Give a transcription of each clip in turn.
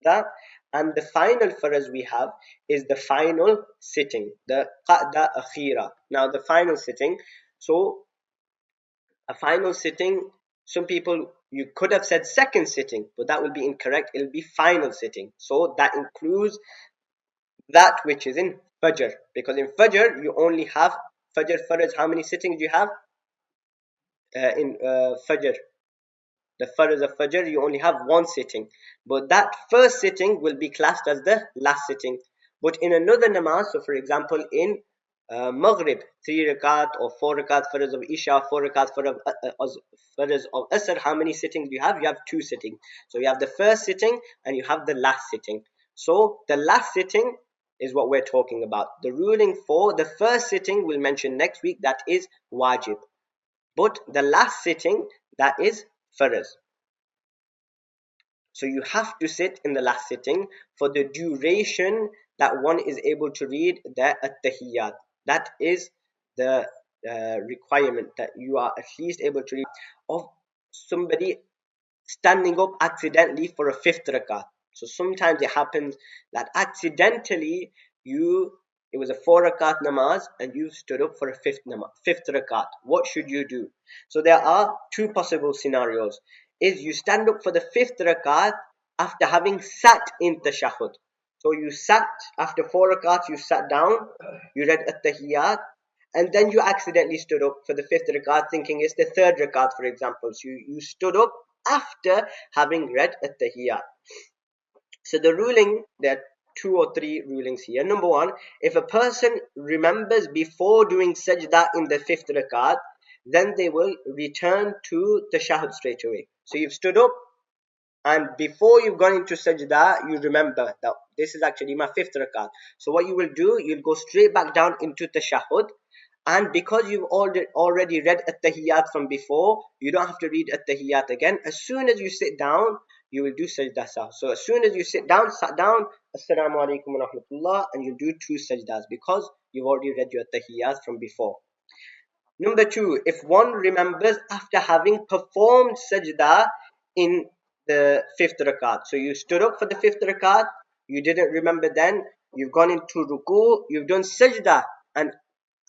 that. And the final faraz we have is the final sitting, the qa'da akhira. Now the final sitting, so a final sitting, some people, you could have said second sitting, but that will be incorrect. It'll be final sitting. So that includes that which is in Fajr, because in Fajr you only have Fajr faraz. How many sittings do you have in Fajr? The Farz of Fajr, you only have one sitting, but that first sitting will be classed as the last sitting. But in another namaz, so for example in Maghrib, 3 rakat or 4 rakat Farz of Isha, 4 rakat Farz of Asr, how many sittings do you have? You have two sittings. So you have the first sitting and you have the last sitting. So the last sitting is what we're talking about. The ruling for the first sitting we'll mention next week, that is wajib. But the last sitting, that is faraz. So you have to sit in the last sitting for the duration that one is able to read the at-tahiyyat. That is the requirement, that you are at least able to read of somebody standing up accidentally for a fifth rakat. So sometimes it happens that accidentally it was a 4 rakat namaz and you stood up for a fifth rakat. What should you do? So there are two possible scenarios. Is you stand up for the fifth rakat after having sat in tashahhud. So you sat after 4 rakats, you sat down, you read at-tahiyyat, and then you accidentally stood up for the fifth rakat thinking it's the third rakat, for example. So you stood up after having read at-tahiyyat. So the ruling, there are 2 or 3 rulings here. Number one, if a person remembers before doing sajda in the fifth rakat, then they will return to tashahhud straight away. So you've stood up, and before you've gone into sajda, you remember that this is actually my fifth rakat. So what you will do, you'll go straight back down into tashahhud, and because you've already read at-tahiyyat from before, you don't have to read at-tahiyyat again. As soon as you sit down, you will do sajda sahw. So as soon as you sat down, assalamu alaikum wa rahmatullah, and you do 2 sajdas because you've already read your at-tahiyyat from before. Number 2, if one remembers after having performed sajda in the fifth rakat. So you stood up for the fifth rakat, you didn't remember then, you've gone into ruku, you've done sajda, and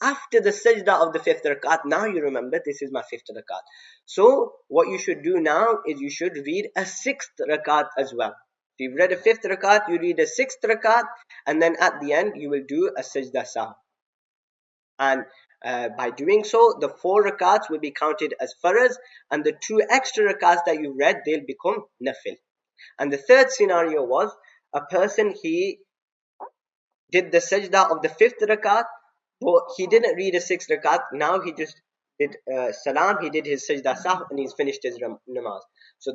after the sajda of the fifth rakat, now you remember this is my fifth rakat. So what you should do now is you should read a sixth rakat as well. If you've read a fifth rakat, you read a sixth rakat, and then at the end you will do a sajda sahw. And by doing so, the 4 rakats will be counted as faraz, and the 2 extra rakats that you read, they'll become nafil. And the third scenario was a person, he did the sajda of the fifth rakat, but he didn't read a sixth rakat. Now he just did salam, he did his sajda sahw, and he's finished his namaz. So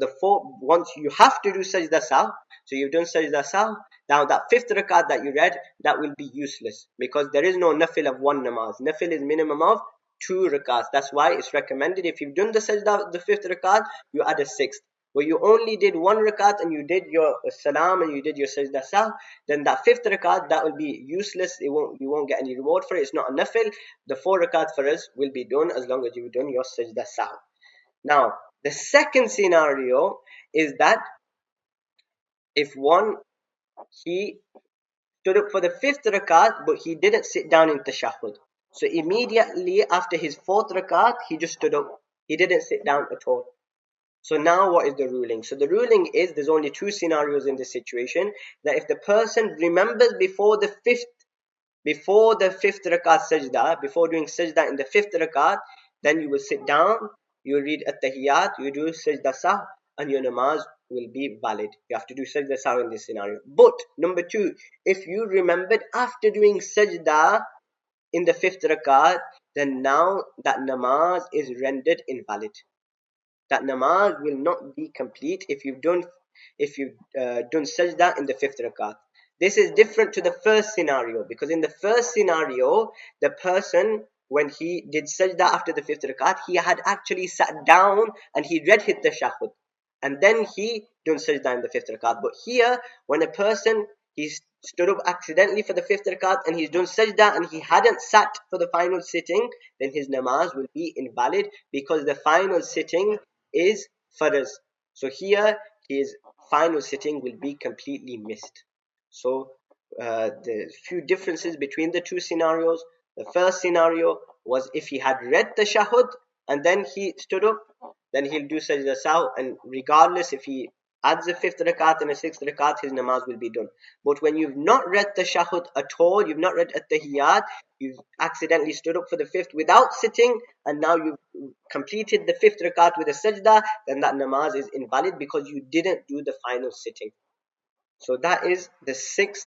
once you have to do sajda sahw, so you've done sajda sahw, now that fifth rakat that you read, that will be useless, because there is no nafil of 1 namaz. Nafil is minimum of 2 rakats. That's why it's recommended, if you've done the sajda of the fifth rakat, you add a sixth. Where you only did 1 rakat and you did your salam and you did your sajda sahw, then that fifth rakat, that will be useless. You won't get any reward for it. It's not a nafil. The 4 rakat for us will be done as long as you've done your sajda sahw. Now, the second scenario is that if one, he stood up for the fifth rakat, but he didn't sit down in tashahhud. So immediately after his fourth rakat, he just stood up. He didn't sit down at all. So now what is the ruling? So the ruling is, there's only 2 scenarios in this situation, that if the person remembers before the fifth rakat sajda, before doing sajda in the fifth rakat, then you will sit down, you will read at-tahiyyat, you do sajda sahw, and your namaz will be valid. You have to do sajda sahw in this scenario. But number 2, if you remembered after doing sajda in the fifth rakat, then now that namaz is rendered invalid. That namaz will not be complete if you've done sajda in the fifth rakat. This is different to the first scenario, because in the first scenario, the person, when he did sajda after the fifth rakat, he had actually sat down and he read his tashahhud, and then he done sajda in the fifth rakat. But here, when a person, he stood up accidentally for the fifth rakat and he's done sajda and he hadn't sat for the final sitting, then his namaz will be invalid, because the final sitting is faraz. So here his final sitting will be completely missed. So the few differences between the two scenarios. The first scenario was if he had read the shahud and then he stood up, then he'll do sajda saw, and regardless if he adds a fifth rakat and a sixth rakat, his namaz will be done. But when you've not read the shahud at all, you've not read at-tahiyyat, you've accidentally stood up for the fifth without sitting, and now you've completed the fifth rakat with a sajda, then that namaz is invalid because you didn't do the final sitting. So that is the sixth